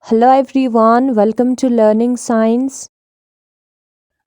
Hello everyone, welcome to learning science.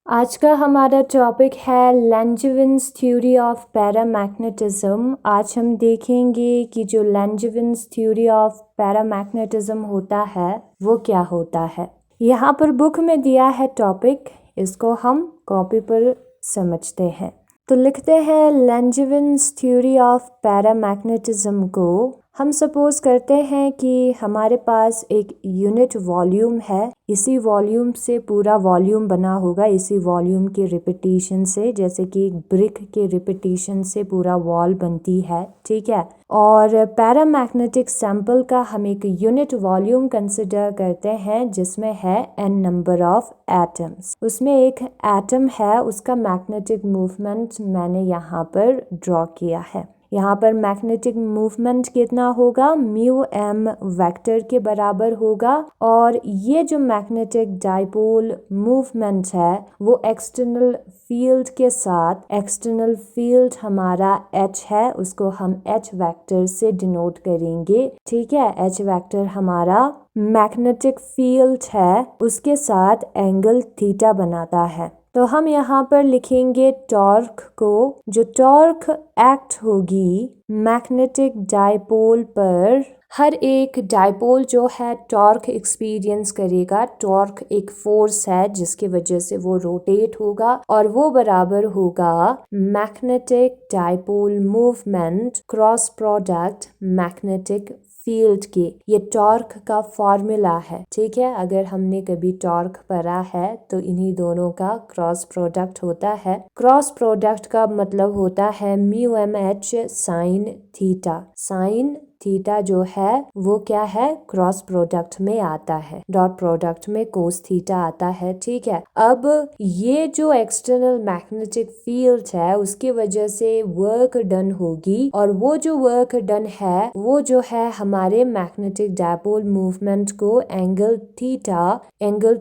आज का हमारा टॉपिक है लैंजविन्स थ्योरी ऑफ पैरामैग्नेटिज्म। आज हम देखेंगे कि जो लैंजविन्स थ्योरी ऑफ पैरामैग्नेटिज्म होता है वो क्या होता है। यहाँ पर बुक में दिया है टॉपिक, इसको हम कॉपी पर समझते हैं। तो लिखते हैं लैंजविन्स थ्योरी ऑफ पैरामैग्नेटिज्म को हम सपोज करते हैं कि हमारे पास एक यूनिट वॉल्यूम है, इसी वॉल्यूम से पूरा वॉल्यूम बना होगा, इसी वॉल्यूम के रिपीटेशन से, जैसे कि एक ब्रिक के रिपीटेशन से पूरा वॉल बनती है, ठीक है। और पैरामैग्नेटिक सैंपल का हम एक यूनिट वॉल्यूम कंसिडर करते हैं जिसमें है n नंबर ऑफ एटम्स। उसमें एक एटम है, उसका मैग्नेटिक मूवमेंट मैंने यहाँ पर ड्रॉ किया है। यहाँ पर मैग्नेटिक मूवमेंट कितना होगा, म्यू एम वेक्टर के बराबर होगा। और ये जो मैग्नेटिक डाइपोल मूवमेंट है वो एक्सटर्नल फील्ड के साथ, एक्सटर्नल फील्ड हमारा H है, उसको हम H वेक्टर से डिनोट करेंगे, ठीक है। H वेक्टर हमारा मैग्नेटिक फील्ड है, उसके साथ एंगल थीटा बनाता है। तो हम यहाँ पर लिखेंगे टॉर्क को, जो टॉर्क एक्ट होगी मैग्नेटिक डाइपोल पर। हर एक डाइपोल जो है टॉर्क एक्सपीरियंस करेगा। टॉर्क एक फोर्स है जिसकी वजह से वो रोटेट होगा और वो बराबर होगा magnetic dipole movement cross product magnetic field के। ये टॉर्क का फॉर्मूला है, ठीक है। अगर हमने कभी टॉर्क पढ़ा है तो इन्हीं दोनों का क्रॉस प्रोडक्ट होता है। क्रॉस प्रोडक्ट का मतलब होता है mu M H sine theta. Sine theta जो है वो क्या है, क्रॉस प्रोडक्ट में आता है, डॉट प्रोडक्ट में कोस थीटा आता है, ठीक है। अब ये जो एक्सटर्नल मैग्नेटिक फील्ड है उसकी वजह से वर्क डन होगी, और वो जो वर्क डन है वो जो है हमारे मैग्नेटिक डाइपोल मूवमेंट को एंगल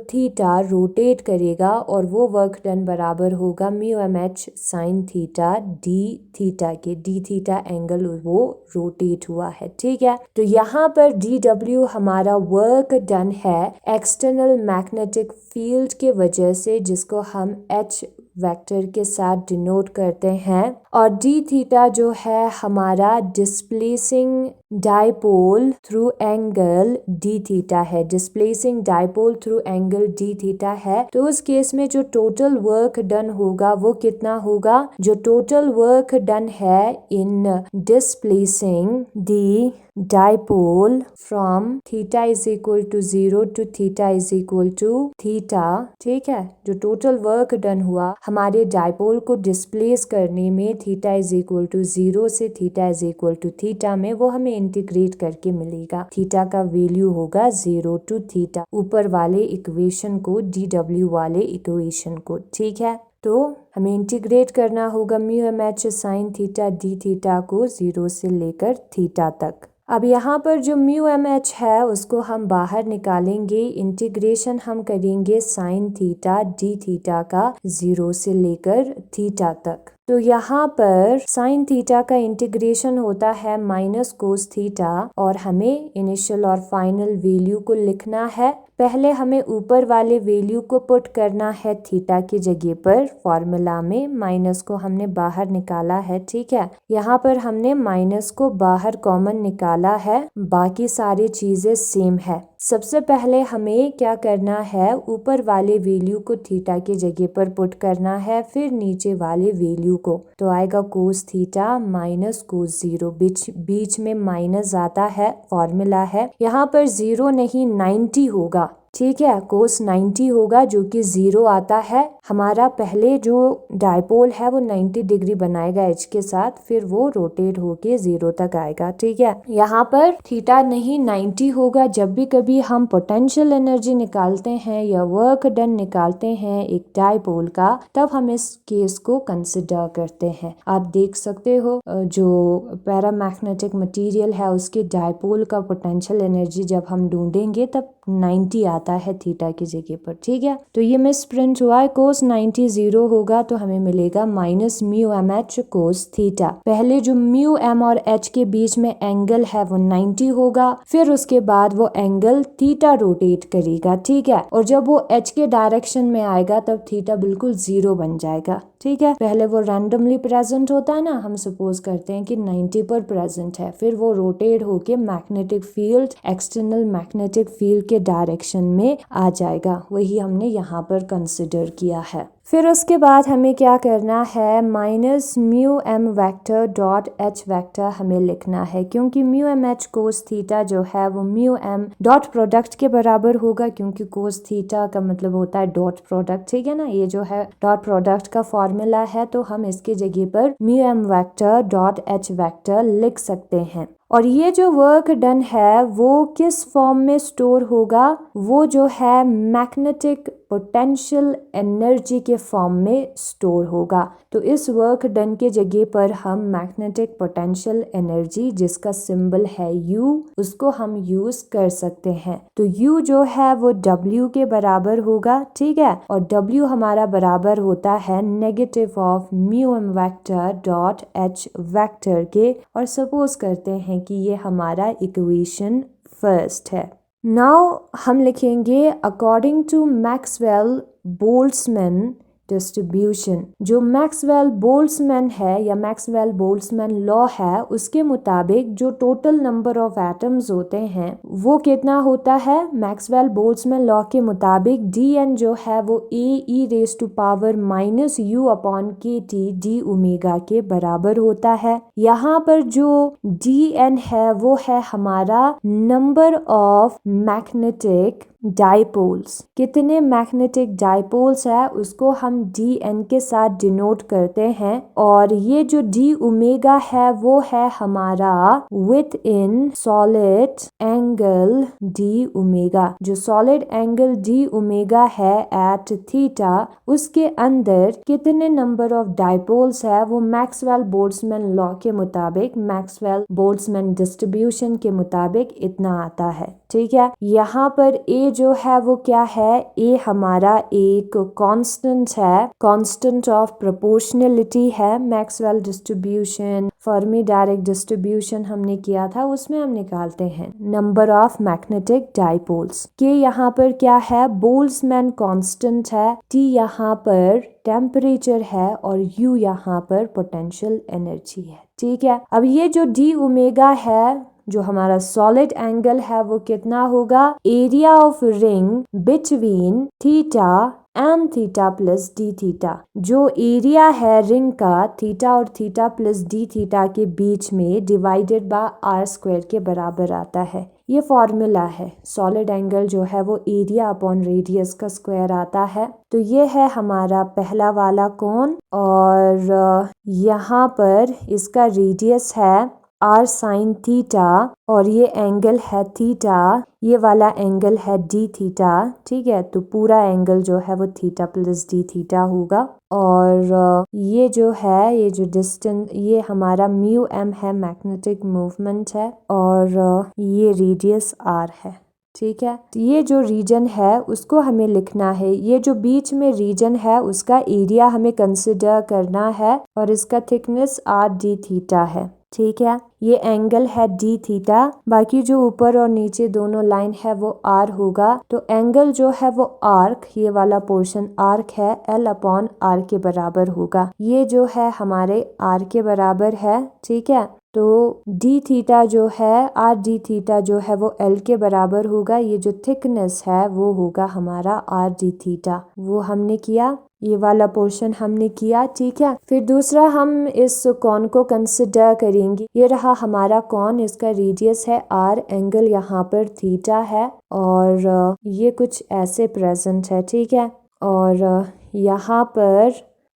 थीटा रोटेट करेगा, और वो वर्क डन बराबर होगा mu M H sine theta D theta के। डी थीटा एंगल वो रोटेट हुआ है, ठीक है। तो यहाँ पर डी डब्ल्यू हमारा वर्क डन है एक्सटर्नल मैग्नेटिक फील्ड के वजह से, जिसको हम एच वेक्टर के साथ डिनोट करते हैं। और डी थीटा जो है हमारा displacing dipole through angle d theta है, displacing dipole through angle d theta है। तो उस केस में जो टोटल वर्क डन होगा वो कितना होगा, जो टोटल वर्क डन है in displacing the dipole from theta is equal to 0 to theta is equal to theta, ठीक है। जो टोटल वर्क डन हुआ हमारे डाइपोल को डिस्प्लेस करने में थीटा इज इक्वल टू 0 से theta is equal to theta में, वो हमें इंटीग्रेट करके मिलेगा। थीटा का वैल्यू होगा 0 टू थीटा, ऊपर वाले इक्वेशन को, डी डब्ल्यू वाले इक्वेशन को, ठीक है। तो हमें इंटीग्रेट करना होगा mu M H sine theta D theta को 0 से लेकर थीटा तक। अब यहाँ पर जो म्यू एम एच है उसको हम बाहर निकालेंगे, इंटीग्रेशन हम करेंगे साइन थीटा डी थीटा का 0 से लेकर थीटा तक। तो यहाँ पर साइन थीटा का इंटीग्रेशन होता है माइनस कोस थीटा, और हमें इनिशियल और फाइनल वैल्यू को लिखना है। पहले हमें ऊपर वाले वैल्यू को पुट करना है थीटा की जगह पर, फॉर्मूला में माइनस को हमने बाहर निकाला है, ठीक है। यहाँ पर हमने माइनस को बाहर कॉमन निकाला है, बाकी सारी चीजें सेम है। सबसे पहले हमें क्या करना है, ऊपर वाले वैल्यू को थीटा की जगह पर पुट करना है, फिर नीचे वाले वैल्यू को। तो आएगा कोस थीटा माइनस कोस 0, बीच में माइनस आता है, फॉर्मूला है। यहाँ पर 0 नहीं 90 होगा, ठीक है। कोस 90 होगा जो कि 0 आता है। हमारा पहले जो डाइपोल है वो 90 डिग्री बनाएगा एच के साथ, फिर वो रोटेट होके 0 तक आएगा, ठीक है। यहाँ पर थीटा नहीं 90 होगा। जब भी कभी हम पोटेंशियल एनर्जी निकालते हैं या वर्क डन निकालते हैं एक डाइपोल का, तब हम इस केस को कंसिडर करते हैं। आप देख सकते हो जो पैरामैग्नेटिक मटेरियल है उसके डाइपोल का पोटेंशियल एनर्जी जब हम ढूंढेंगे तब 90 आता जाता है थीटा की जगह पर, ठीक है। तो ये मिस प्रिंट हुआ है, कोस 90 0 होगा तो हमें मिलेगा minus mu M H cos theta. पहले जो म्यू एम और एच के बीच में एंगल है वो 90 होगा, फिर उसके बाद वो एंगल थीटा रोटेट करेगा, ठीक है। और जब वो एच के डायरेक्शन में आएगा तब थीटा बिल्कुल 0 बन जाएगा, ठीक है। पहले वो रैंडमली प्रेजेंट होता है ना, हम सपोज करते हैं कि 90 पर प्रेजेंट है, फिर वो रोटेट होके magnetic field, external magnetic field के डायरेक्शन में आ जाएगा। वही हमने यहाँ पर कंसिडर किया है। फिर उसके बाद हमें क्या करना है, minus mu M vector dot H vector हमें लिखना है, क्योंकि mu M H cos theta जो है वो म्यू एम डॉट प्रोडक्ट के बराबर होगा, क्योंकि कोस थीटा का मतलब होता है डॉट प्रोडक्ट, ठीक है ना। ये जो है डॉट प्रोडक्ट का फॉर्मूला है, तो हम इसके जगह पर mu M vector dot H vector लिख सकते हैं। और ये जो वर्क डन है वो किस फॉर्म में स्टोर होगा, वो जो है मैग्नेटिक पोटेंशियल एनर्जी के फॉर्म में स्टोर होगा। तो इस वर्क डन के जगह पर हम मैग्नेटिक पोटेंशियल एनर्जी, जिसका सिंबल है U, उसको हम यूज कर सकते हैं। तो U जो है वो W के बराबर होगा, ठीक है। और W हमारा बराबर होता है negative of mu M vector dot H vector के। और सपोज करते हैं कि ये हमारा इक्वेशन फर्स्ट है। नाउ हम लिखेंगे according to Maxwell Boltzmann distribution. जो मैक्सवेल बोल्ट्जमैन है या मैक्सवेल बोल्ट्जमैन लॉ है, उसके मुताबिक जो टोटल नंबर ऑफ एटम्स होते हैं वो कितना होता है। मैक्सवेल बोल्ट्जमैन लॉ के मुताबिक dn जो है वो a e⁻⁻ minus u upon kt d omega के बराबर होता है। यहाँ पर जो dn है वो है हमारा नंबर ऑफ मैग्नेटिक डाइपोल्स। कितने मैग्नेटिक डाइपोल्स है उसको हम dn के साथ डिनोट करते हैं। और ये जो d ओमेगा है वो है हमारा with in solid angle d omega. जो सॉलिड एंगल d ओमेगा है एट थीटा, उसके अंदर कितने नंबर ऑफ डाइपोल्स है वो मैक्सवेल बोल्ट्जमैन लॉ के मुताबिक, मैक्सवेल बोल्ट्जमैन डिस्ट्रीब्यूशन के मुताबिक इतना आता है, ठीक है। यहाँ पर A जो है वो क्या है, A हमारा एक कांस्टेंट है, कांस्टेंट ऑफ प्रोपोर्शनलिटी है। Maxwell distribution, Fermi direct distribution हमने किया था, उसमें हम निकालते हैं नंबर ऑफ मैग्नेटिक डाइपोल्स। के यहाँ पर क्या है, बोल्ट्जमैन कांस्टेंट है, T यहाँ पर टेम्परेचर है और U यहाँ पर पोटेंशियल एनर्जी है, ठीक है। अब ये जो d ओमेगा है, जो हमारा सॉलिड एंगल है वो कितना होगा, area of ring between theta and theta plus D theta. जो एरिया है रिंग का थीटा और थीटा प्लस डी थीटा के बीच में डिवाइडेड बाय आर स्क्वायर के बराबर आता है। ये फॉर्मूला है। सॉलिड एंगल जो है वो एरिया अपॉन रेडियस का स्क्वायर आता है। तो ये है हमारा पहला वाला कोण और यहाँ पर इसका रेडियस है आर साइन थीटा और ये एंगल है थीटा, ये वाला एंगल है डी थीटा, ठीक है। तो पूरा एंगल जो है वो थीटा प्लस डी थीटा होगा। और ये जो है, ये जो डिस्टेंस, ये हमारा म्यू एम है, मैग्नेटिक मूवमेंट है, और ये रेडियस आर है, ठीक है। तो ये जो रीजन है उसको हमें लिखना है। ये जो बीच में रीजन है उसका एरिया हमें कंसिडर करना है और इसका थिकनेस आर डी थीटा है, ठीक है। ये एंगल है डी थीटा, बाकी जो ऊपर और नीचे दोनों लाइन है वो आर होगा। तो एंगल जो है वो आर्क, ये वाला पोर्शन आर्क है, एल अपॉन आर के बराबर होगा। ये जो है हमारे आर के बराबर है, ठीक है। तो डी थीटा जो है, आर डी थीटा जो है वो एल के बराबर होगा। ये जो थिकनेस है वो होगा हमारा आर डी थीटा, वो हमने किया, ये वाला पोर्शन हमने किया, ठीक है। फिर दूसरा हम इस कोण को कंसिडर करेंगे। ये रहा हमारा कोण, इसका रेडियस है आर, एंगल यहाँ पर थीटा है और ये कुछ ऐसे प्रेजेंट है, ठीक है। और यहाँ पर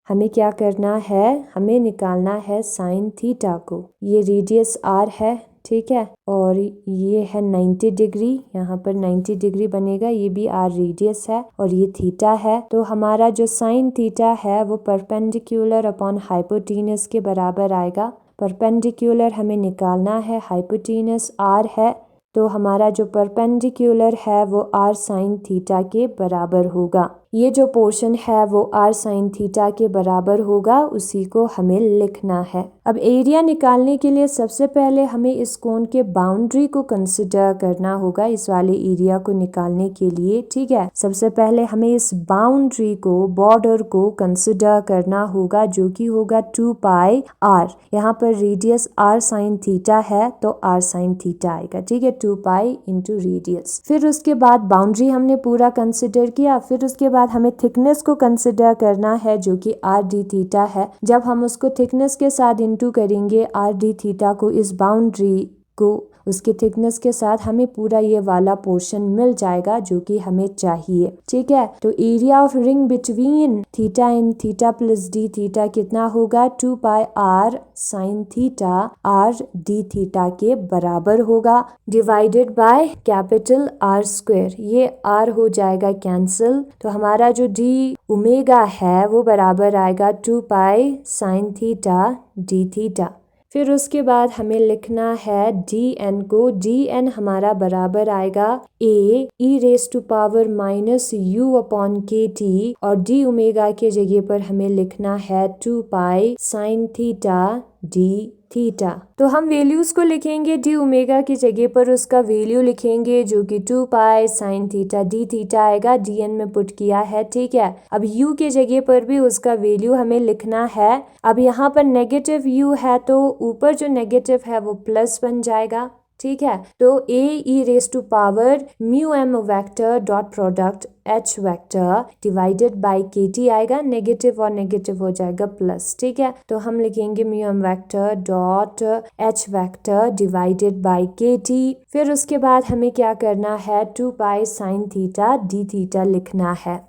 हमें क्या करना है, हमें निकालना है साइन थीटा को। ये रेडियस आर है, ठीक है, और ये है 90 डिग्री, यहाँ पर 90 डिग्री बनेगा। ये भी आर रेडियस है और ये थीटा है। तो हमारा जो साइन थीटा है वो परपेंडिकुलर अपॉन हाइपोटेनस के बराबर आएगा। परपेंडिकुलर हमें निकालना है, हाइपोटेनस आर है, तो हमारा जो परपेंडिकुलर है वो r sin थीटा के बराबर होगा। ये जो पोर्शन है वो r sin थीटा के बराबर होगा, उसी को हमें लिखना है। अब एरिया निकालने के लिए सबसे पहले हमें इस कोन के बाउंड्री को कंसिडर करना होगा इस वाले एरिया को निकालने के लिए। ठीक है, सबसे पहले हमें इस बाउंड्री को, बॉर्डर को कंसिडर करना होगा, जो कि होगा 2 पाई r। यहाँ पर रेडियस r sin थीटा है तो r sin थीटा आएगा। ठीक है, 2 पाई इंटू रेडियस। फिर उसके बाद बाउंड्री हमने पूरा कंसिडर किया, फिर उसके बाद हमें थिकनेस को कंसिडर करना है जो कि r d थीटा है। जब हम उसको थिकनेस के साथ इंटू करेंगे r d थीटा को, इस बाउंड्री को उसके थिकनेस के साथ, हमें पूरा ये वाला पोर्शन मिल जाएगा जो कि हमें चाहिए। ठीक है, तो area of ring between theta and theta plus D theta कितना होगा? 2 पाई r sin theta r d theta के बराबर होगा, divided by capital R square. ये r हो जाएगा कैंसिल, तो हमारा जो d ओमेगा है वो बराबर आएगा 2 pi sin theta d theta. फिर उसके बाद हमें लिखना है dn को। dn हमारा बराबर आएगा a e raise to power minus u upon K T, और d ओमेगा के जगह पर हमें लिखना है 2 pi sin theta d theta. तो हम वैल्यूज को लिखेंगे, डी ओमेगा की जगह पर उसका वैल्यू लिखेंगे जो कि 2 pi sin theta D theta आएगा, dn में पुट किया है। ठीक है, अब u के जगह पर भी उसका वैल्यू हमें लिखना है। अब यहाँ पर नेगेटिव u है तो ऊपर जो नेगेटिव है वो प्लस बन जाएगा। ठीक है, तो a e raise to power mu m vector dot product h vector divided by K T आएगा, नेगेटिव और नेगेटिव हो जाएगा प्लस। ठीक है, तो हम लिखेंगे mu m vector dot h vector divided by K T. फिर उसके बाद हमें क्या करना है? 2 pi sin theta d theta लिखना है।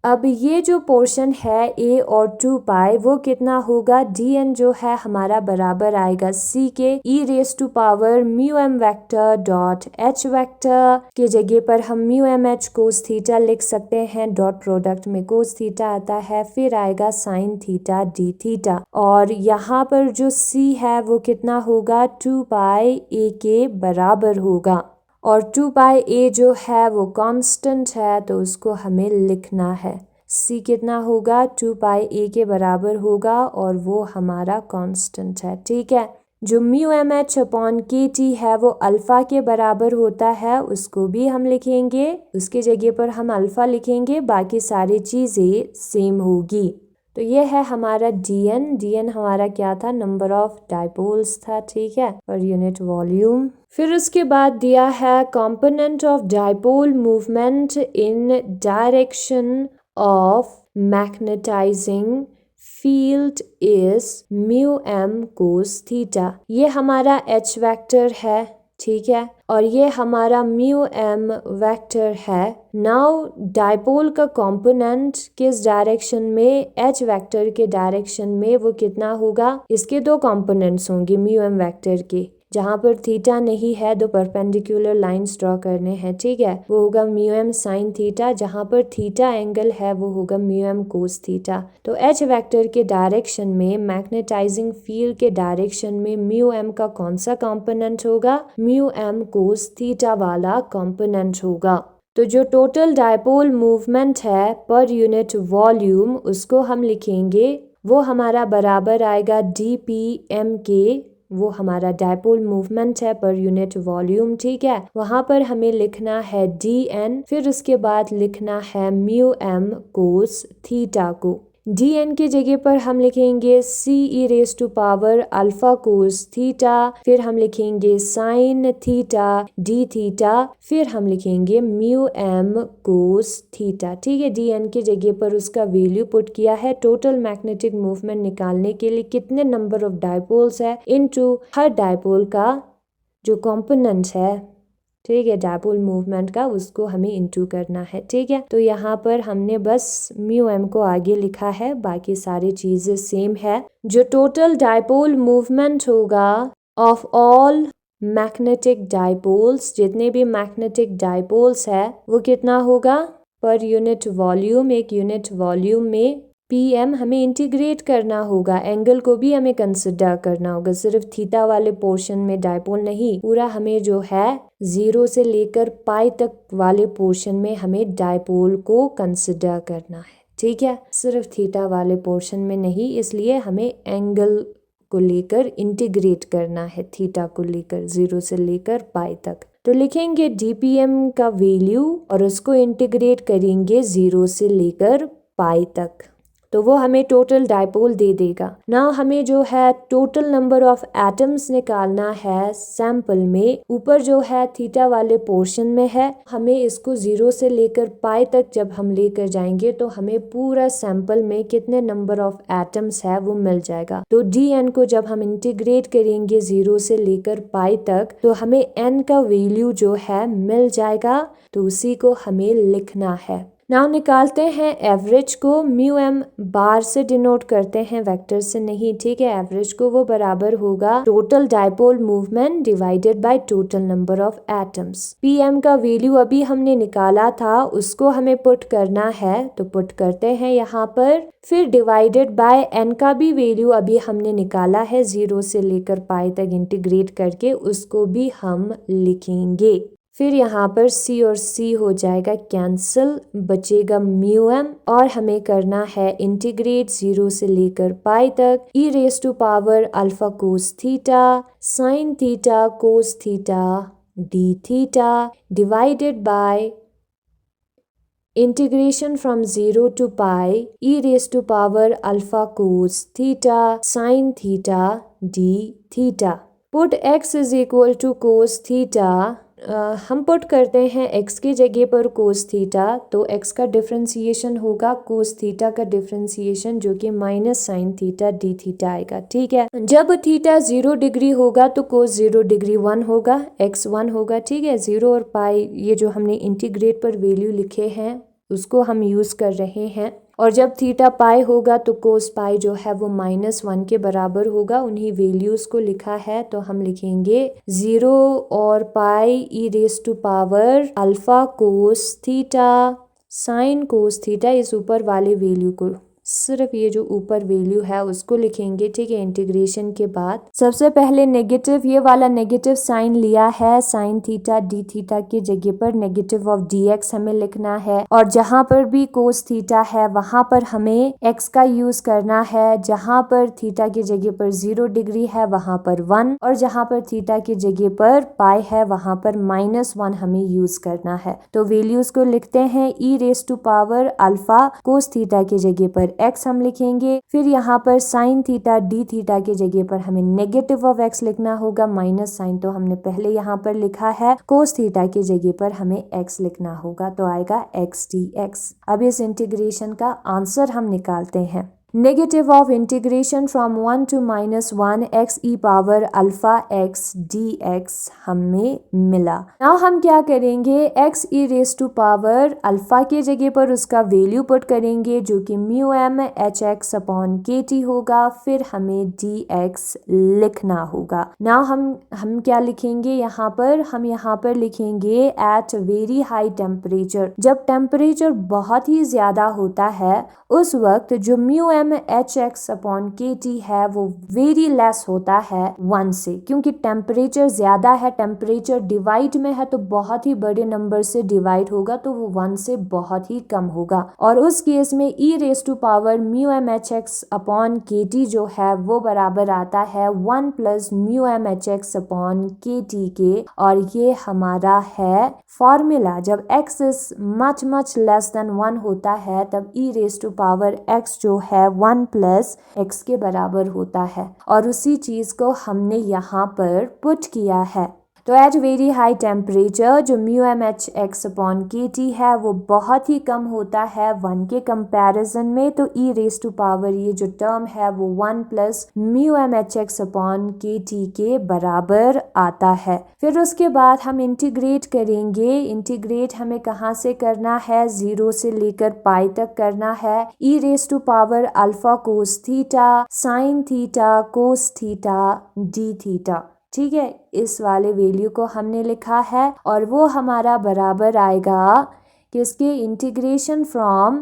अब ये जो पोर्शन है a और 2 पाई वो कितना होगा? dn जो है हमारा बराबर आएगा c के e raise to power mu m vector dot h vector के जगह पर हम mu m h cos theta लिख सकते हैं, डॉट प्रोडक्ट में कोस थीटा आता है, फिर आएगा sin थीटा d थीटा, और यहाँ पर जो c है वो कितना होगा? 2 पाई a के बराबर होगा, और 2 पाई a जो है वो कांस्टेंट है तो उसको हमें लिखना है। c कितना होगा? 2 पाई a के बराबर होगा और वो हमारा कांस्टेंट है। ठीक है, जो mu M H upon K T है वो अल्फा के बराबर होता है, उसको भी हम लिखेंगे, उसके जगह पर हम अल्फा लिखेंगे, बाकी सारी चीज़ें सेम होगी। तो ये है हमारा dn हमारा क्या था? नंबर ऑफ डाइपोल्स था। ठीक है, पर यूनिट वॉल्यूम। फिर उसके बाद दिया है component of dipole movement in direction of magnetising field is mu m cos theta. ये हमारा h वेक्टर है। ठीक है, और ये हमारा म्यू m वेक्टर है। नाउ डाइपोल का कंपोनेंट किस डायरेक्शन में? h वेक्टर के डायरेक्शन में वो कितना होगा? इसके दो कंपोनेंट्स होंगे म्यू m वेक्टर के, जहाँ पर थीटा नहीं है दो परपेंडिकुलर लाइंस ड्रॉ करने हैं। ठीक है, वो होगा म्यू m sin थीटा, जहाँ पर थीटा एंगल है वो होगा म्यू m कोस थीटा। तो h वेक्टर के डायरेक्शन में, मैग्नेटाइजिंग फील्ड के डायरेक्शन में म्यू m का कौन सा कंपोनेंट होगा? म्यू m कोस थीटा वाला कंपोनेंट होगा। तो जो टोटल डाइपोल मूवमेंट है पर यूनिट वॉल्यूम, उसको हम लिखेंगे, वो हमारा बराबर आएगा dpm के। वो हमारा डाइपोल मूवमेंट है पर यूनिट वॉल्यूम। ठीक है, वहाँ पर हमें लिखना है dn, फिर उसके बाद लिखना है म्यू m कोस थीटा को। dn की जगह पर हम लिखेंगे c e raise to power alpha cos theta, फिर हम लिखेंगे साइन थीटा d थीटा, फिर हम लिखेंगे म्यू m कोस थीटा। ठीक है, dn की जगह पर उसका वैल्यू पुट किया है। टोटल मैग्नेटिक मूवमेंट निकालने के लिए कितने नंबर ऑफ डाइपोल्स है इनटू हर डाइपोल का जो कंपोनेंट है, ठीक है, डाइपोल मूवमेंट का, उसको हमें इंटू करना है। ठीक है, तो यहाँ पर हमने बस म्यू m को आगे लिखा है, बाकी सारी चीजें सेम है। जो टोटल डाइपोल मूवमेंट होगा ऑफ ऑल मैग्नेटिक डाइपोल्स, जितने भी मैग्नेटिक डाइपोल्स है, वो कितना होगा पर यूनिट वॉल्यूम? एक यूनिट वॉल्यूम में PM हमें इंटीग्रेट करना होगा, एंगल को भी हमें कंसिडर करना होगा, सिर्फ थीटा वाले पोर्शन में डायपोल नहीं, पूरा हमें जो है 0 से लेकर पाई तक वाले पोर्शन में हमें डायपोल को कंसिडर करना है। ठीक है, सिर्फ थीटा वाले पोर्शन में नहीं, इसलिए हमें एंगल को लेकर इंटीग्रेट करना है, थीटा को लेकर 0 से लेकर पाई तक। तो लिखेंगे DPM का वैल्यू और उसको इंटीग्रेट करेंगे 0 से लेकर पाई तक, तो वो हमें टोटल डायपोल दे देगा। नाउ हमें जो है टोटल नंबर ऑफ एटम्स निकालना है सैंपल में। ऊपर जो है थीटा वाले पोर्शन में है, हमें इसको 0 से लेकर पाई तक जब हम लेकर जाएंगे तो हमें पूरा सैंपल में कितने नंबर ऑफ एटम्स है वो मिल जाएगा। तो DN को जब हम इंटीग्रेट करेंगे 0 से लेकर पाई तक तो हमें N का वैल्यू जो है मिल जाएगा, तो उसी को हमें लिखना है। नाउ निकालते हैं एवरेज को। म्यू एम बार से डिनोट करते हैं, वेक्टर से नहीं। ठीक है, एवरेज को वो बराबर होगा total dipole movement divided by total number of atoms. PM का वैल्यू अभी हमने निकाला था, उसको हमें पुट करना है, तो पुट करते हैं यहाँ पर। फिर डिवाइडेड बाय N का भी वैल्यू अभी हमने निकाला है 0 से लेकर पाई तक इंटीग्रेट करके, उसको भी हम लिखेंगे। फिर यहाँ पर C और C हो जाएगा कैंसिल, बचेगा म्यू एम और हमें करना है इंटीग्रेट 0 से लेकर पाई तक e raise to power alpha cos theta sine theta cos theta D theta divided by integration from 0 to pi e raise to power alpha cos theta sine theta D theta. Put x is equal to cos theta, हम put करते हैं x की जगह पर cos theta, तो x का differentiation होगा cos theta का डिफ्रेंसिएशन, जो कि minus sine theta D theta आएगा। ठीक है, जब थीटा 0 डिग्री होगा तो कोस 0 डिग्री 1 होगा, x 1 होगा। ठीक है, 0 और पाई ये जो हमने इंटीग्रेट पर वैल्यू लिखे हैं उसको हम यूज कर रहे हैं। और जब थीटा पाई होगा तो कोस पाई जो है वो -1 के बराबर होगा, उन्हीं वैल्यूज को लिखा है, तो हम लिखेंगे 0 और pi e raise to power alpha cos theta sine cos theta. इस ऊपर वाले वैल्यू को, सिर्फ ये जो ऊपर वैल्यू है उसको लिखेंगे। ठीक है, इंटीग्रेशन के बाद सबसे पहले नेगेटिव, ये वाला नेगेटिव साइन लिया है साइन थीटा डी थीटा की जगह पर नेगेटिव ऑफ dx हमें लिखना है, और जहां पर भी कोस थीटा है वहां पर हमें x का यूज करना है। जहां पर थीटा की जगह पर 0 डिग्री है वहां पर 1, और जहां पर थीटा की जगह पर पाई है वहां पर -1 हमें यूज करना है। तो वैल्यूज को लिखते हैं e raise to power alpha cos theta की जगह पर x हम लिखेंगे, फिर यहाँ पर साइन थीटा डी थीटा की जगह पर हमें नेगेटिव ऑफ x लिखना होगा, माइनस साइन तो हमने पहले यहाँ पर लिखा है, कोस थीटा की जगह पर हमें x लिखना होगा, तो आएगा x dx। अब इस इंटीग्रेशन का आंसर हम निकालते हैं। Negative of integration from 1 to -1 x e power alpha x dx हमें मिला। नाउ हम क्या करेंगे, x e raise to power alpha के जगह पर उसका वैल्यू पुट करेंगे, जो कि mu M H X upon K T होगा, फिर हमें dx लिखना होगा। नाउ हम क्या लिखेंगे यहाँ पर, हम यहाँ पर लिखेंगे एट वेरी हाई टेम्परेचर। जब टेम्परेचर बहुत ही ज्यादा होता है उस वक्त जो mu M H X upon K T है वो वेरी लेस होता है 1 से, क्योंकि टेम्परेचर ज्यादा है, टेम्परेचर डिवाइड में है तो बहुत ही बड़े नंबर से डिवाइड होगा, तो वो 1 से बहुत ही कम होगा। और उस केस में e raise to power mu M H X upon K T जो है वो बराबर आता है 1 plus mu M H X upon K T के, और ये हमारा है फॉर्मूला। जब x is much less than 1 होता है तब e raise to power x जो है 1 प्लस x के बराबर होता है, और उसी चीज को हमने यहाँ पर पुट किया है। तो एट वेरी हाई टेम्परेचर जो mu M H X upon K T है वो बहुत ही कम होता है 1 के कंपैरिजन में, तो e रेस टू पावर ये जो टर्म है वो 1 plus mu M H X upon K T के बराबर आता है। फिर उसके बाद हम इंटीग्रेट करेंगे। इंटीग्रेट हमें कहाँ से करना है, 0 से लेकर पाई तक करना है। e raise to power alpha cos theta sine theta cos theta D theta. ठीक है, इस वाले वैल्यू को हमने लिखा है, और वो हमारा बराबर आएगा किसके, इंटीग्रेशन फ्रॉम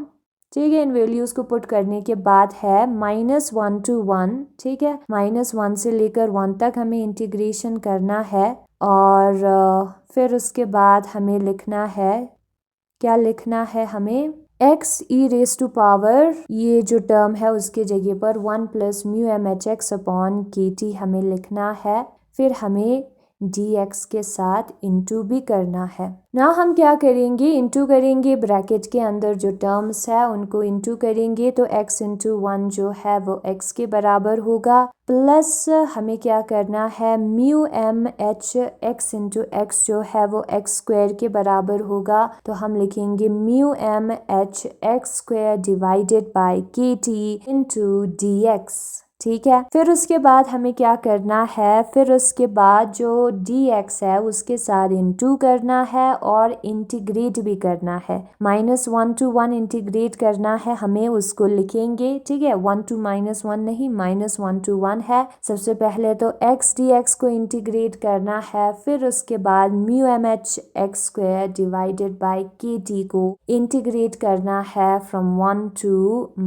ठीक है। इन वैल्यूज़ को पुट करने के बाद है -1 to 1, ठीक है। -1 से लेकर 1 तक हमें इंटीग्रेशन करना है और फिर उसके बाद हमें लिखना है, क्या लिखना है हमें, x e raise to power, ये जो टर्म है उसके जगह पर 1 plus mu M H X upon K T हमें लिखना है। फिर हमें dx के साथ इंटू भी करना है ना। हम क्या करेंगे, इंटू करेंगे, ब्रैकेट के अंदर जो टर्म्स है उनको इंटू करेंगे, तो x इंटू 1 जो है वो x के बराबर होगा, प्लस हमें क्या करना है, mu M H X into X जो है वो एक्स स्क्वायर के बराबर होगा, तो हम लिखेंगे mu M H X square divided by K T into D X, ठीक है। फिर उसके बाद हमें क्या करना है, फिर उसके बाद जो dx है उसके साथ इंटू करना है और इंटीग्रेट भी करना है। -1 to 1 इंटीग्रेट करना है हमें, उसको लिखेंगे, ठीक है। 1 to -1 नहीं, -1 to 1 है। सबसे पहले तो x dx को इंटीग्रेट करना है, फिर उसके बाद mu M H X square divided by K T को इंटीग्रेट करना है from 1 to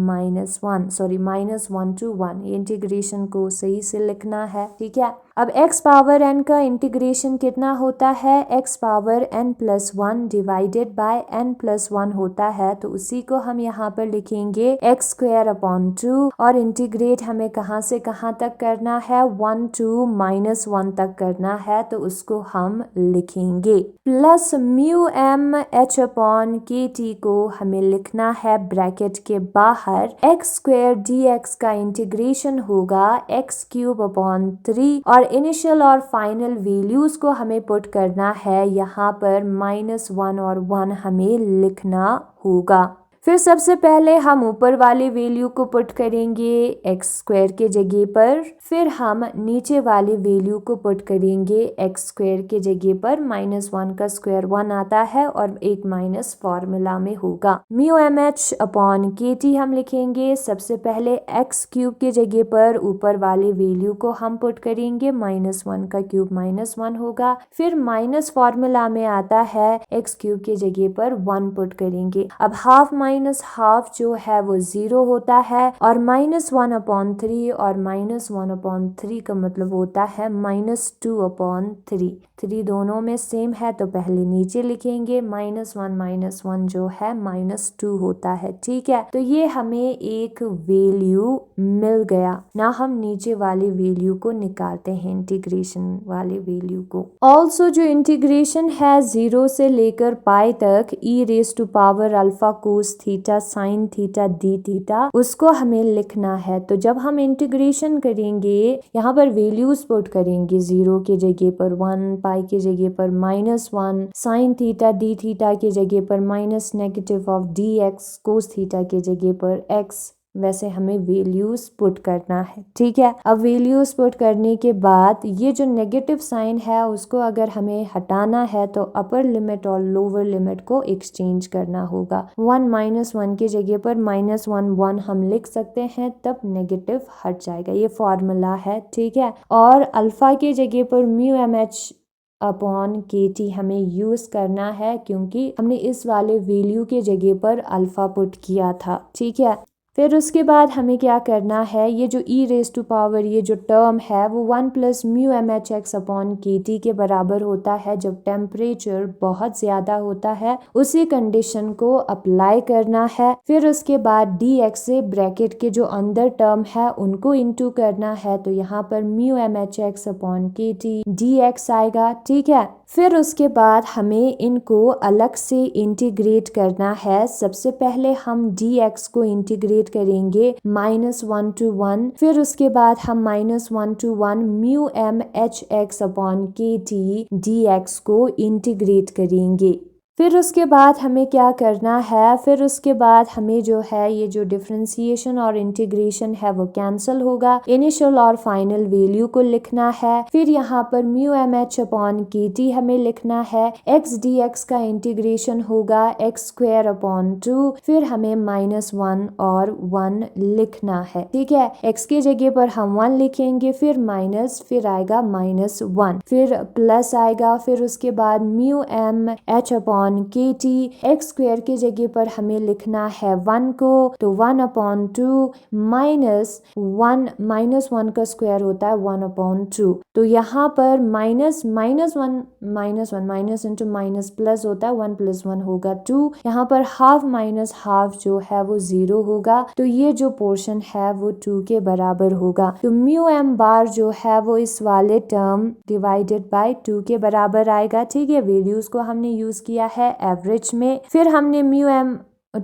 -1, sorry -1 to 1, integration को सही से लिखना है, ठीक है। अब x पावर n का इंटीग्रेशन कितना होता है, x power n plus 1 divided by n plus 1 होता है, तो उसी को हम यहाँ पर लिखेंगे x स्क्वायर अपॉन 2 और इंटीग्रेट हमें कहाँ से कहाँ तक करना है, 1 to -1 तक करना है, तो उसको हम लिखेंगे plus mu M H upon K T को हमें लिखना है ब्रैकेट के बाहर, x स्क्वायर डी एक्स का इंटीग्रेशन होगा x क्यूब अपॉन 3 और इनिशियल और फाइनल वैल्यूज को हमें पुट करना है, यहाँ पर -1 और 1 हमें लिखना होगा। फिर सबसे पहले हम ऊपर वाले वैल्यू को पुट करेंगे एक्स स्क्वायर के जगह पर, फिर हम नीचे वाले वैल्यू को पुट करेंगे एक्स स्क्वायर के जगह पर। -1 का स्क्वायर 1 आता है और एक माइनस फॉर्मूला में होगा। Mu M H upon K T हम लिखेंगे, सबसे पहले एक्स क्यूब के जगह पर ऊपर वाले वैल्यू को हम पुट करेंगे, -1 का क्यूब -1 होगा, फिर माइनस फॉर्मूला में आता है एक्स क्यूब के जगह पर 1 पुट करेंगे। अब हाफ माइनस हाफ जो है वो 0 होता है और -1 अपॉन 3 और -1 अपॉन 3 का मतलब होता है -2 अपॉन 3। 3 दोनों में सेम है तो पहले नीचे लिखेंगे, -1 जो है -2 होता है, ठीक है। तो ये हमें एक वैल्यू मिल गया ना, हम नीचे वाले वैल्यू को निकालते हैं, इंटीग्रेशन वाले वैल्यू को। ऑल्सो जो इंटीग्रेशन है 0 से लेकर पाई तक e raise to power alpha cos theta sine theta D theta, उसको हमें लिखना है। तो जब हम इंटीग्रेशन करेंगे यहाँ पर वैल्यूज पुट करेंगे, 0 के जगह पर 1, पाई के जगह पर -1, साइन थीटा डी थीटा के जगह पर minus negative of D x, cos theta के जगह पर x, वैसे हमें वैल्यूज पुट करना है, ठीक है। अब वैल्यूज पुट करने के बाद ये जो नेगेटिव साइन है उसको अगर हमें हटाना है तो अपर लिमिट और लोअर लिमिट को एक्सचेंज करना होगा। 1 -1 की जगह पर -1 हम लिख सकते हैं, तब नेगेटिव हट जाएगा, ये फॉर्मूला है, ठीक है। और अल्फा के जगह पर mu M H upon K T हमें यूज करना है, क्योंकि हमने इस वाले वैल्यू के जगह पर अल्फा पुट किया था, ठीक है। फिर उसके बाद हमें क्या करना है, ये जो e रेस टू पावर ये जो टर्म है वो 1 plus mu M H X upon K T के बराबर होता है जब टेम्परेचर बहुत ज्यादा होता है, उसी कंडीशन को अप्लाई करना है। फिर उसके बाद डी एक्स से ब्रैकेट के जो अंदर टर्म है उनको इंटू करना है, तो यहाँ पर mu M H X upon K T D X आएगा, ठीक है। फिर उसके बाद हमें इनको अलग से इंटीग्रेट करना है। सबसे पहले हम dx को इंटीग्रेट करेंगे -1 to 1, फिर उसके बाद हम -1 to 1 mu M H X upon K T dx को इंटीग्रेट करेंगे। फिर उसके बाद हमें क्या करना है, फिर उसके बाद हमें जो है ये जो डिफरेंशिएशन और इंटीग्रेशन है वो कैंसिल होगा, इनिशियल और फाइनल वैल्यू को लिखना है। फिर यहाँ पर mu M H upon K T हमें लिखना है, एक्स डी एक्स का इंटीग्रेशन होगा एक्स स्क्वायर अपॉन 2, फिर हमें -1 और 1 लिखना है, ठीक है। एक्स की जगह पर हम 1 लिखेंगे, फिर माइनस, फिर आएगा -1, फिर प्लस आएगा, फिर उसके बाद mu M H upon upon K T. X square की जगह पर हमें लिखना है 1 को, तो 1/2 माइनस 1 का स्क्वायर होता है 1/2। तो यहाँ पर माइनस इंटू माइनस प्लस होता है 1 + 1 होगा 2। यहाँ पर हाफ माइनस हाफ जो है वो 0 होगा, तो ये जो पोर्शन है वो 2 के बराबर होगा। तो म्यू एम बार जो है वो इस वाले टर्म डिवाइडेड बाय 2 के बराबर आएगा। ठीक है, वैल्यूज को हमने यूज किया है एवरेज में। फिर हमने म्यू एम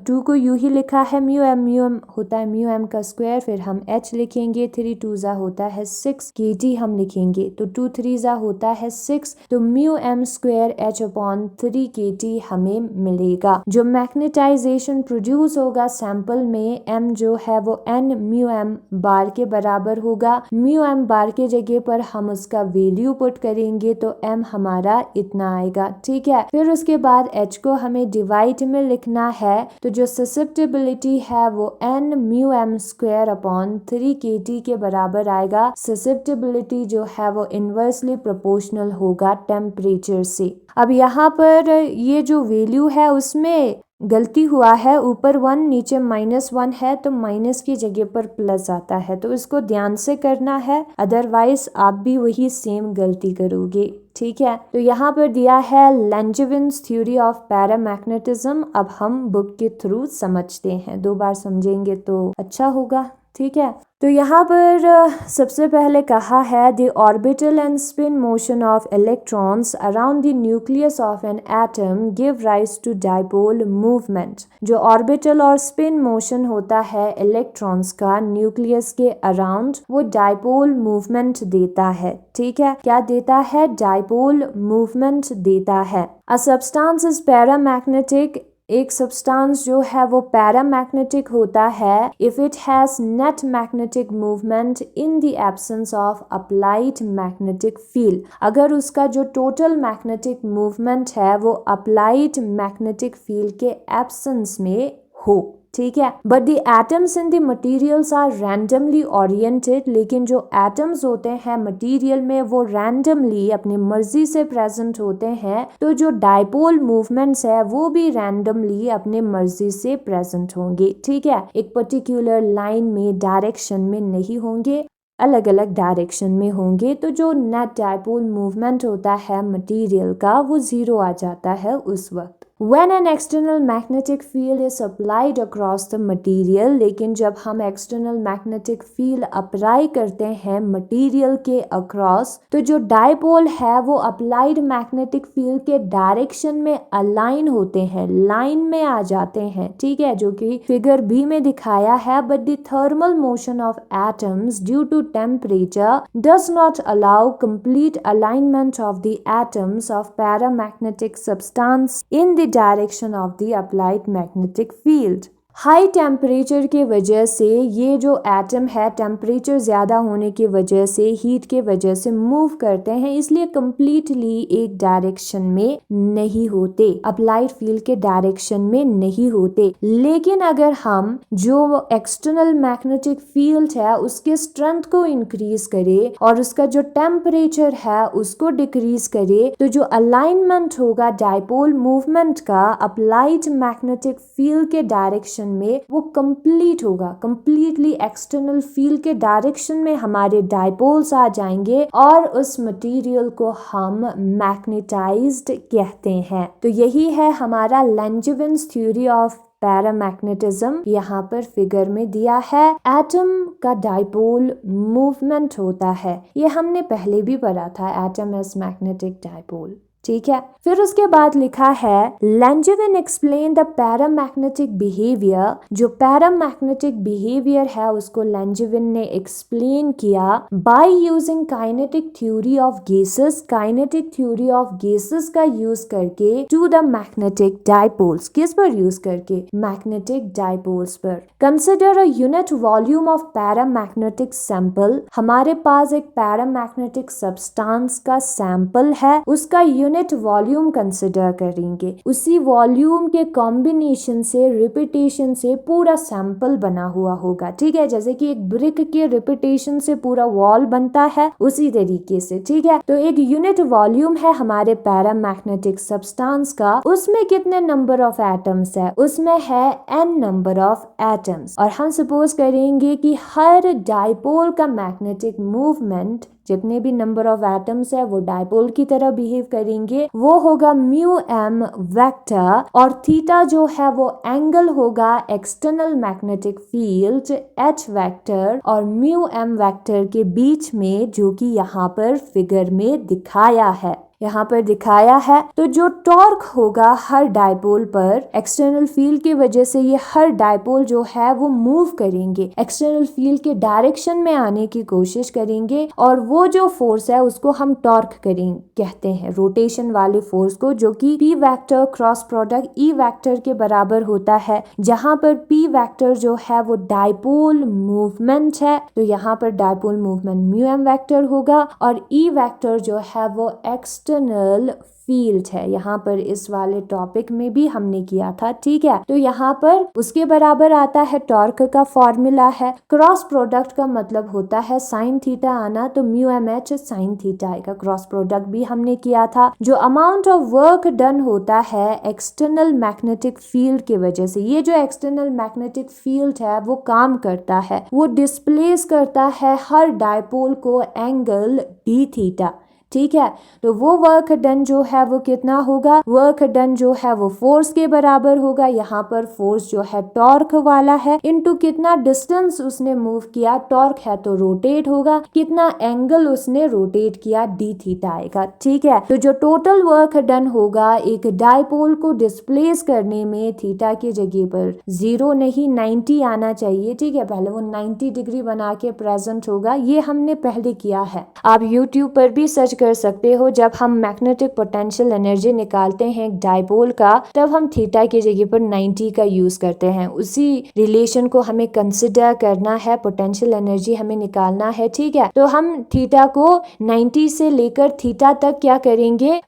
2 को यूं ही लिखा है, म्यू एम होता है म्यू एम का स्क्वायर, फिर हम h लिखेंगे, 3 2 ज़ा होता है 6, के टी हम लिखेंगे, तो 2 3 ज़ा होता है 6, तो म्यू एम स्क्वायर h/3 के टी हमें मिलेगा। जो मैग्नेटाइजेशन प्रोड्यूस होगा सैंपल में, m जो है वो n म्यू एम बार के बराबर होगा। म्यू एम बार के जगह पर हम उसका वैल्यू पुट करेंगे तो m हमारा इतना आएगा। ठीक है, फिर उसके बाद h को हमें डिवाइड में लिखना है, तो जो ससेप्टेबिलिटी है वो n mu M square upon 3 K T के बराबर आएगा। ससेप्टेबिलिटी जो है वो इन्वर्सली प्रोपोर्शनल होगा टेम्परेचर से। अब यहाँ पर ये जो वैल्यू है उसमें गलती हुआ है, ऊपर 1 नीचे -1 है, तो माइनस की जगह पर प्लस आता है, तो इसको ध्यान से करना है, अदरवाइज आप भी वही सेम गलती करोगे। ठीक है, तो यहाँ पर दिया है लैंजविन्स थ्योरी ऑफ पैरामैग्नेटिज्म। अब हम बुक के थ्रू समझते हैं, 2 बार समझेंगे तो अच्छा होगा। ठीक है, तो यहाँ पर सबसे पहले कहा है the orbital and spin motion of electrons around the nucleus of an atom give rise to dipole movement. जो ऑर्बिटल और स्पिन मोशन होता है इलेक्ट्रॉन्स का न्यूक्लियस के अराउंड, वो डाइपोल मूवमेंट देता है। ठीक है, क्या देता है? डाइपोल मूवमेंट देता है। अ सब्सटेंस इज पैरामैग्नेटिक, एक सब्सटेंस जो है वो पैरामैग्नेटिक होता है if it has net magnetic movement in the absence of applied magnetic field. अगर उसका जो टोटल मैग्नेटिक मूवमेंट है वो अप्लाइड मैग्नेटिक फील्ड के एब्सेंस में हो। ठीक है, but the atoms in the materials are randomly oriented, लेकिन जो एटम्स होते हैं मटीरियल में वो रैंडमली अपनी मर्जी से प्रेजेंट होते हैं, तो जो डाइपोल मूवमेंट्स है वो भी रैंडमली अपने मर्जी से प्रेजेंट होंगे। ठीक है, एक पर्टिकुलर लाइन में डायरेक्शन में नहीं होंगे, अलग अलग डायरेक्शन में होंगे, तो जो नेट डाइपोल मूवमेंट होता है मटीरियल का वो 0 आ जाता है उस वक्त। When an external magnetic field is applied across the material, लेकिन जब हम external magnetic field अप्लाई करते हैं मटीरियल के अक्रॉस, तो जो डाइपोल है वो अप्लाइड मैग्नेटिक फील्ड के डायरेक्शन में अलाइन होते हैं, लाइन में आ जाते हैं। ठीक है, जो कि फिगर बी में दिखाया है। But the thermal motion of atoms due to temperature does not allow complete alignment of the atoms of paramagnetic substance in the direction of the applied magnetic field. High temperature के वजह से ये जो atom है temperature ज़्यादा होने की वजह से, हीट के वजह से मूव करते हैं, इसलिए कम्प्लीटली एक डायरेक्शन में नहीं होते, अप्लाइड फील्ड के डायरेक्शन में नहीं होते। लेकिन अगर हम जो एक्सटर्नल मैग्नेटिक फील्ड है उसके स्ट्रेंथ को इंक्रीज करें और उसका जो टेम्परेचर है उसको डिक्रीज करें, तो जो अलाइनमेंट होगा डाइपोल मूवमेंट का अप्लाइड मैग्नेटिक फील्ड के डायरेक्शन में, वो कंप्लीट होगा, कंप्लीटली एक्सटर्नल फील्ड के डायरेक्शन में हमारे डाइपोल्स आ जाएंगे और उस मटेरियल को हम मैग्नेटाइज्ड कहते हैं। तो यही है हमारा लैंजविन्स थ्योरी ऑफ पैरामैग्नेटिज्म। यहाँ पर फिगर में दिया है एटम का डाइपोल मूवमेंट होता है, ये हमने पहले भी पढ़ा था, एटम एज मैग्नेटिक डाइपोल। ठीक है, फिर उसके बाद लिखा है लैंजविन एक्सप्लेन द पैरामैग्नेटिक बिहेवियर। जो पैरामैग्नेटिक बिहेवियर है उसको लैंजविन ने एक्सप्लेन किया by using kinetic theory of gases, kinetic theory of gases का यूज करके टू द मैग्नेटिक डाइपोल्स। किस पर यूज करके? मैग्नेटिक डाइपोल्स पर। Consider a unit volume of paramagnetic sample. हमारे पास एक पैरामैग्नेटिक सब्सटेंस का सैंपल है, उसका यूनिट यूनिट वॉल्यूम कंसिडर करेंगे। उसी वॉल्यूम के कॉम्बिनेशन से, रिपीटेशन से पूरा सैंपल बना हुआ होगा। ठीक है, जैसे कि एक ब्रिक के रिपीटेशन से पूरा वॉल बनता है, उसी तरीके से। ठीक है, तो एक यूनिट वॉल्यूम है हमारे पैरामैग्नेटिक सब्सटेंस का। उसमें कितने नंबर ऑफ एटम्स है? उसमें है n नंबर ऑफ एटम्स। और हम सपोज करेंगे कि हर डाइपोल का मैग्नेटिक मूवमेंट, जितने भी नंबर ऑफ एटम्स है वो डाइपोल की तरह बिहेव करेंगे, वो होगा म्यू एम वेक्टर। और थीटा जो है वो एंगल होगा external magnetic field H vector और म्यू एम वेक्टर के बीच में, जो कि यहाँ पर फिगर में दिखाया है। यहाँ पर दिखाया है। तो जो टॉर्क होगा हर डाइपोल पर, एक्सटर्नल फील्ड की वजह से ये हर डाइपोल जो है वो मूव करेंगे, एक्सटर्नल फील्ड के डायरेक्शन में आने की कोशिश करेंगे। और वो जो फोर्स है उसको हम टॉर्क करेंगे कहते हैं, रोटेशन वाले फोर्स को, जो कि P vector cross product E vector के बराबर होता है। जहां पर पी वेक्टर जो है वो डाइपोल मूवमेंट है, तो यहाँ पर dipole movement mu M vector होगा। और ई वेक्टर जो है वो एक्सटर्नल फील्ड है। यहाँ पर इस वाले टॉपिक में भी हमने किया था। ठीक है, तो यहाँ पर उसके बराबर आता है टॉर्क का फॉर्मूला है। क्रॉस प्रोडक्ट का मतलब होता है साइन थीटा आना, तो mu M H sine theta आएगा। क्रॉस प्रोडक्ट भी हमने किया था। जो अमाउंट ऑफ वर्क डन होता है एक्सटर्नल मैग्नेटिक फील्ड की वजह से, ये जो एक्सटर्नल मैग्नेटिक फील्ड है वो काम करता है, वो डिस्प्लेस करता है हर डाइपोल को एंगल डी थीटा। ठीक है, तो वो वर्क डन जो है वो कितना होगा? वर्क डन जो है वो फोर्स के बराबर होगा। यहाँ पर फोर्स जो है टॉर्क वाला है, इनटू कितना डिस्टेंस उसने मूव किया, टॉर्क है तो रोटेट होगा, कितना एंगल उसने रोटेट किया, डी थीटा आएगा। ठीक है, तो जो टोटल वर्क डन होगा एक डाइपोल को डिस्प्लेस करने में, थीटा की जगह पर 0 नहीं 90 आना चाहिए। ठीक है, पहले वो 90 डिग्री बना के प्रेजेंट होगा, ये हमने पहले किया है। आप यूट्यूब पर भी सर्च कर सकते हो। जब हम मैग्नेटिक पोटेंशियल एनर्जी निकालते हैं एक डाइपोल का, तब हम थीटा की जगह पर 90 का यूज करते हैं। उसी रिलेशन को हमें कंसिडर करना है, पोटेंशियल एनर्जी हमें निकालना है। ठीक है, तो हम थीटा को 90 से लेकर थीटा तक क्या करेंगे?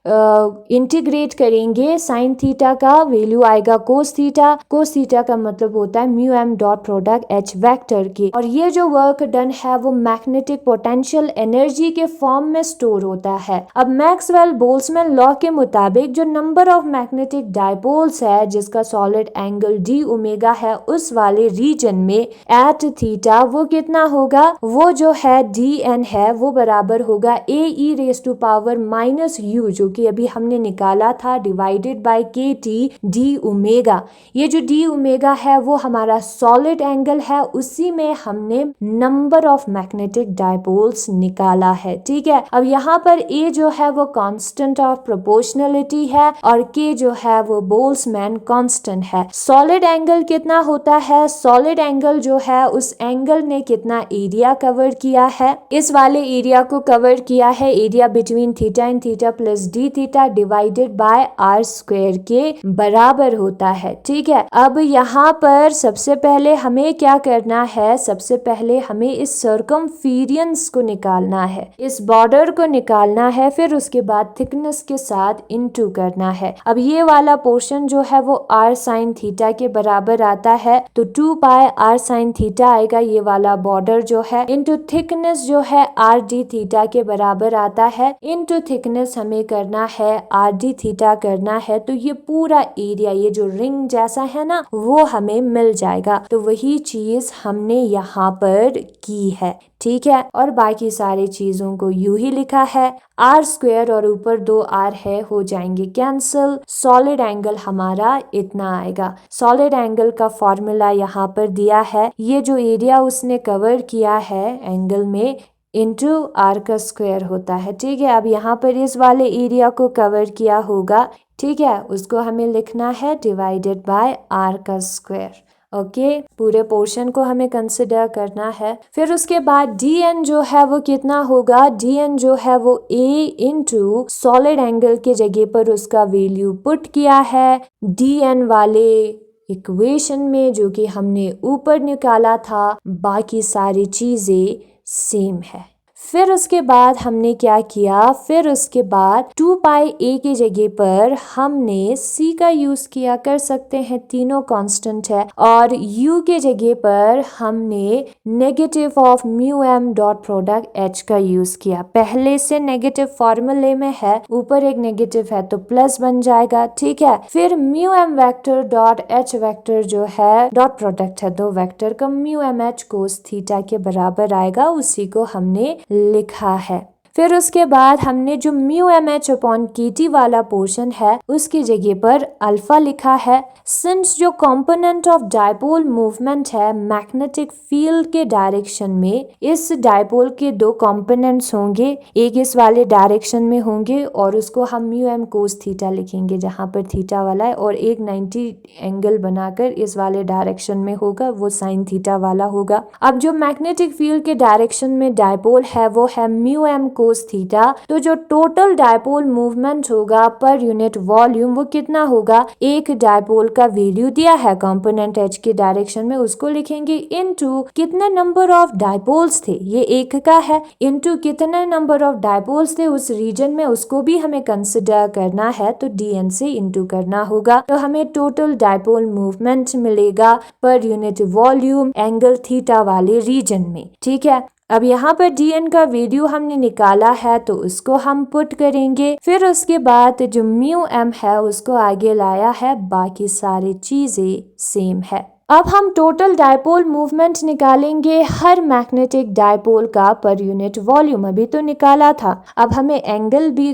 इंटीग्रेट करेंगे। साइन थीटा का वैल्यू आएगा कोस थीटा। कोस थीटा का मतलब होता है mu M dot product H vector की। और ये जो वर्क डन है वो मैग्नेटिक पोटेंशियल एनर्जी के फॉर्म में स्टोर होता है। अब मैक्सवेल बोल्ट्जमैन लॉ के मुताबिक जो नंबर ऑफ मैग्नेटिक डाइपोल्स है जिसका सॉलिड एंगल डी ओमेगा है, उस वाले रीजन में एट थीटा वो कितना होगा? वो जो है डी एन है वो बराबर होगा A e raise to power minus U, जो कि अभी हमने निकाला था, divided by K T d omega. ये जो डी ओमेगा है वो हमारा सॉलिड एंगल है, उसी में हमने नंबर ऑफ मैग्नेटिक डाइपोल्स निकाला है। ठीक है, अब यहाँ पर ए जो है वो कांस्टेंट ऑफ प्रोपोर्शनलिटी है और के जो है वो बोल्ट्जमैन कांस्टेंट है। सॉलिड एंगल कितना होता है? सॉलिड एंगल जो है उस एंगल ने कितना एरिया कवर किया है? इस वाले एरिया को कवर किया है, area between theta and theta plus D theta divided by R square के बराबर होता है। ठीक है, अब यहाँ पर सबसे पहले हमें क्या करना है? सबसे पहले हमें इस सर्कमफेरेंस को निकालना है, इस बॉर्डर को निकालना है, फिर उसके बाद थिकनेस के साथ इनटू करना है। अब ये वाला पोर्शन जो है वो आर साइन थीटा के बराबर आता है, तो 2 पाई आर साइन थीटा आएगा। ये वाला बॉर्डर जो है इनटू थिकनेस जो है आर डी थीटा के बराबर आता है, इनटू थिकनेस हमें करना है आर डी थीटा करना है। तो ये पूरा एरिया, ये जो रिंग जैसा है ना, वो हमें मिल जाएगा। तो वही चीज हमने यहाँ पर की है। ठीक है, और बाकी सारी चीजों को यूं ही लिखा है, आर स्क्वायर और ऊपर 2 आर है, हो जाएंगे कैंसिल। सॉलिड एंगल हमारा इतना आएगा। सॉलिड एंगल का फॉर्मूला यहाँ पर दिया है, ये जो एरिया उसने कवर किया है एंगल में इंटू आर का स्क्वायर होता है। ठीक है, अब यहाँ पर इस वाले एरिया को कवर किया होगा, ठीक है, उसको हमें लिखना है डिवाइडेड बाय आर का स्क्वायर। ओके, पूरे पोर्शन को हमें कंसिडर करना है। फिर उसके बाद डी एन जो है वो कितना होगा? डी एन जो है वो ए इंटू सॉलिड एंगल के जगह पर उसका वैल्यू पुट किया है डी एन वाले इक्वेशन में, जो कि हमने ऊपर निकाला था। बाकी सारी चीजें सेम है। फिर उसके बाद हमने क्या किया, फिर उसके बाद 2 पाई a की जगह पर हमने c का यूज किया, कर सकते हैं तीनों कांस्टेंट है, और u के जगह पर हमने negative of mu m dot product h का यूज किया। पहले से नेगेटिव फॉर्मूले में है, ऊपर एक नेगेटिव है तो प्लस बन जाएगा, ठीक है। फिर mu m vector dot h vector जो है डॉट प्रोडक्ट है दो वेक्टर का, mu m h cos theta के बराबर आएगा, उसी को हमने लिखा है। फिर उसके बाद हमने जो mu M H upon K T वाला पोर्शन है उसकी जगह पर अल्फा लिखा है। सिंस जो कंपोनेंट ऑफ डायपोल मूवमेंट है मैग्नेटिक फील्ड के डायरेक्शन में, इस डायपोल के दो कंपोनेंट्स होंगे, एक इस वाले डायरेक्शन में होंगे और उसको हम म्यू एम कोस थीटा लिखेंगे जहां पर थीटा वाला है, और एक 90 एंगल बनाकर इस वाले डायरेक्शन में होगा, वो साइन थीटा वाला होगा। अब जो मैग्नेटिक फील्ड के डायरेक्शन में डायपोल है वो है म्यू एम कोस थीटा, तो जो टोटल डायपोल मूवमेंट होगा पर यूनिट वॉल्यूम वो कितना होगा, एक डायपोल का वैल्यू दिया है कंपोनेंट एच के डायरेक्शन में, उसको लिखेंगे इनटू कितने नंबर ऑफ डायपोल्स थे, ये एक का है, इनटू कितने नंबर ऑफ डायपोल्स थे उस रीजन में, उसको भी हमें कंसिडर करना है तो dn से इनटू करना होगा, तो हमें टोटल डायपोल मूवमेंट मिलेगा per unit volume angle theta वाले रीजन में, ठीक है। अब यहाँ पर dn का वैल्यू हमने निकाला है तो उसको हम पुट करेंगे। फिर उसके बाद जो म्यू m है उसको आगे लाया है, बाकी सारी चीजें सेम है। अब हम टोटल डायपोल मूवमेंट निकालेंगे हर मैग्नेटिक डायपोल का पर यूनिट वॉल्यूम, अभी तो निकाला था। अब हमें एंगल भी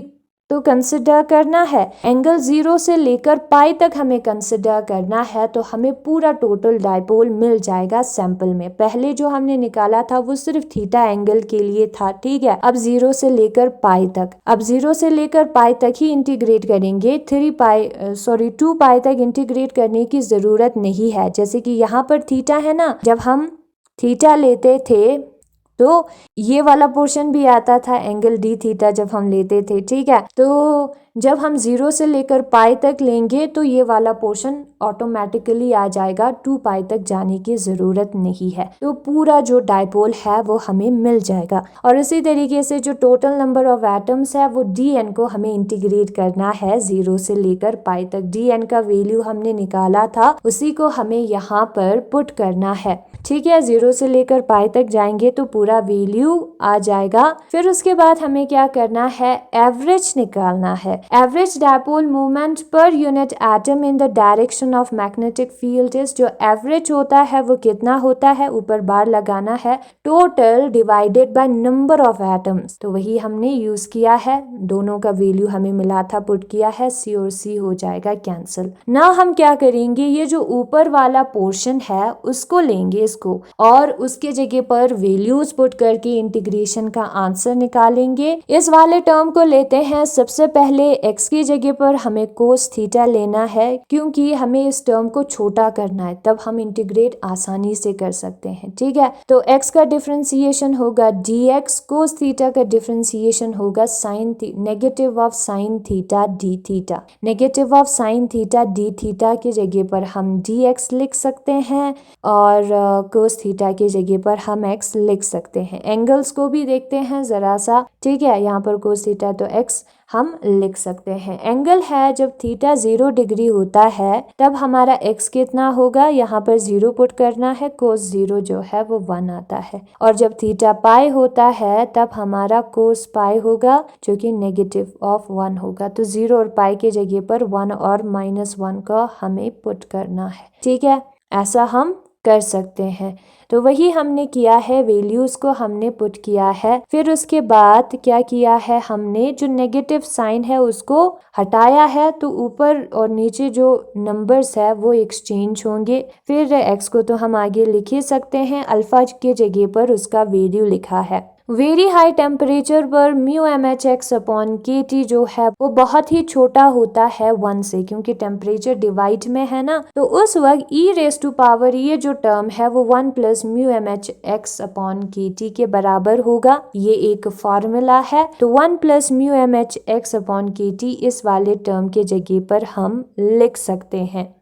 तो कंसिडर करना है, एंगल 0 से लेकर पाई तक हमें कंसिडर करना है, तो हमें पूरा टोटल डायपोल मिल जाएगा सैंपल में। पहले जो हमने निकाला था वो सिर्फ थीटा एंगल के लिए था, ठीक है। अब 0 से लेकर पाई तक, अब 0 से लेकर पाई तक ही इंटीग्रेट करेंगे, 2 पाई तक इंटीग्रेट करने की जरूरत नहीं है। जैसे कि यहाँ पर थीटा है ना, जब हम थीटा लेते थे तो ये वाला पोर्शन भी आता था एंगल डी थीटा जब हम लेते थे, ठीक है। तो जब हम 0 से लेकर पाई तक लेंगे तो ये वाला पोर्शन ऑटोमेटिकली आ जाएगा, 2 पाई तक जाने की जरूरत नहीं है, तो पूरा जो डायपोल है वो हमें मिल जाएगा। और इसी तरीके से जो टोटल नंबर ऑफ एटम्स है वो dn को हमें इंटीग्रेट करना है 0 से लेकर पाई तक। dn का वैल्यू हमने निकाला था, उसी को हमें यहाँ पर पुट करना है, ठीक है। 0 से लेकर पाई तक जाएंगे तो पूरा वैल्यू आ जाएगा। फिर उसके बाद हमें क्या करना है, एवरेज निकालना है। Average dipole movement per unit atom in the direction of magnetic field is, जो एवरेज होता है वो कितना होता है, ऊपर बार लगाना है, total divided by number of atoms, तो वही हमने यूज किया है। दोनों का वैल्यू हमें मिला था, पुट किया है, सी और सी हो जाएगा कैंसिल। ना हम क्या करेंगे, ये जो ऊपर वाला पोर्शन है उसको लेंगे इसको, और उसके जगह पर वैल्यूज पुट करके इंटीग्रेशन का आंसर निकालेंगे। इस वाले टर्म को लेते हैं सबसे पहले x की जगह पर हमें कोस थीटा लेना है, क्योंकि हमें इस टर्म को छोटा करना है, तब हम इंटीग्रेट आसानी से कर सकते हैं, ठीक है। तो x का डिफरेंशिएशन होगा dx, कोस थीटा का डिफरेंशिएशन होगा sine negative of sine theta D theta. Negative of sine theta D theta की जगह पर हम dx लिख सकते हैं और कोस थीटा की जगह पर हम x लिख सकते हैं। एंगल्स को भी देखते हैं जरा सा, ठीक है। यहाँ पर कोस थीटा तो x हम लिख सकते हैं। एंगल है जब थीटा 0 डिग्री होता है तब हमारा x कितना होगा, यहाँ पर 0 पुट करना है, कोस 0 जो है वो 1 आता है, और जब थीटा पाई होता है तब हमारा कोस पाई होगा जो कि नेगेटिव ऑफ 1 होगा। तो 0 और पाई के जगह पर 1 और -1 का हमें पुट करना है, ठीक है। ऐसा हम कर सकते हैं, तो वही हमने किया है, वैल्यूज को हमने पुट किया है। फिर उसके बाद क्या किया है, हमने जो नेगेटिव साइन है उसको हटाया है, तो ऊपर और नीचे जो नंबर्स है वो एक्सचेंज होंगे। फिर x को तो हम आगे लिख ही सकते हैं, अल्फा के जगह पर उसका वैल्यू लिखा है। वेरी हाई टेम्परेचर पर mu M H X upon K T जो है वो बहुत ही छोटा होता है 1 से, क्योंकि टेम्परेचर डिवाइड में है ना, तो उस वक्त ई रेस टू पावर ये जो टर्म है वो 1 plus mu M H X upon K T के बराबर होगा। ये एक फॉर्मूला है, तो 1 plus mu M H X upon K T इस वाले टर्म के जगह पर हम लिख सकते हैं,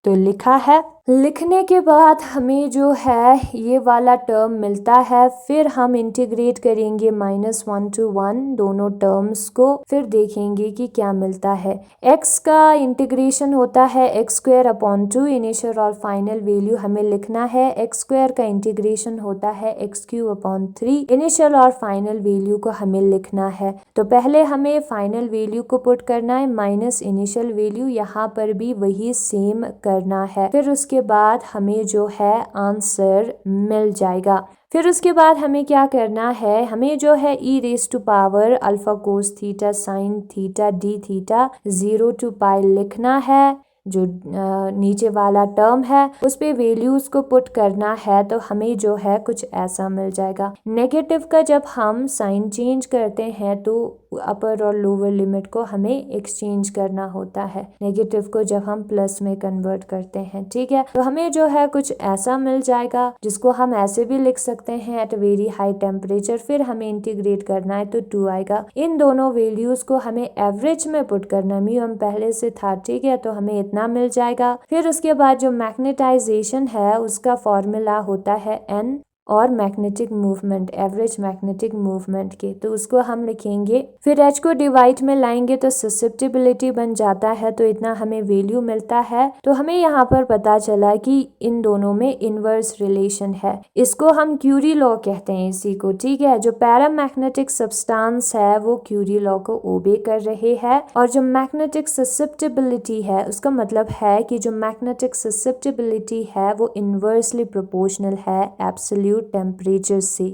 तो लिखा है। लिखने के बाद हमें जो है ये वाला टर्म मिलता है, फिर हम इंटीग्रेट करेंगे -1 to 1 दोनों टर्म्स को, फिर देखेंगे कि क्या मिलता है। x का इंटीग्रेशन होता है x² इनिशियल और फाइनल वैल्यू हमें लिखना है। x² का इंटीग्रेशन होता है x³ इनिशियल और फाइनल वैल्यू को हमें लिखना है। तो पहले हमें फाइनल वैल्यू को पुट करना है माइनस इनिशियल वैल्यू, यहाँ पर भी वही सेम करना है। फिर उसके बाद हमें जो है आंसर मिल जाएगा। फिर उसके बाद हमें क्या करना है, हमें जो है e⁻ alpha cos theta sine theta D theta 0 to π लिखना है। जो नीचे वाला टर्म है उस पे वैल्यूज को पुट करना है, तो हमें जो है कुछ ऐसा मिल जाएगा। नेगेटिव का जब हम साइन चेंज करते हैं तो अपर और लोअर लिमिट को हमें एक्सचेंज करना होता है, नेगेटिव को जब हम प्लस में कन्वर्ट करते हैं। ठीक है, तो हमें जो है कुछ ऐसा मिल जाएगा, जिसको हम ऐसे भी लिख सकते हैं एट वेरी हाई टेम्परेचर। फिर हमें इंटीग्रेट करना है तो 2 आएगा। इन दोनों वैल्यूज को हमें एवरेज में पुट करना है, म्यू पहले से था। ठीक है, तो हमें इतना मिल जाएगा। फिर उसके बाद जो मैग्नेटाइजेशन है उसका फॉर्मूला होता है n और magnetic movement, average magnetic movement के, तो उसको हम लिखेंगे। फिर h को डिवाइड में लाएंगे तो ससेप्टिबिलिटी बन जाता है, तो इतना हमें वैल्यू मिलता है। तो हमें यहाँ पर पता चला कि इन दोनों में इनवर्स रिलेशन है। इसको हम क्यूरी लॉ कहते हैं इसी को। ठीक है, जो पैरामैग्नेटिक सब्सटेंस है वो क्यूरी लॉ को ओबे कर रहे हैं, और जो मैग्नेटिक ससेप्टिबिलिटी है उसका मतलब है कि जो मैग्नेटिक ससेप्टिबिलिटी है वो इनवर्सली प्रोपोर्शनल है एब्सोल्यूट टेम्परेचर से।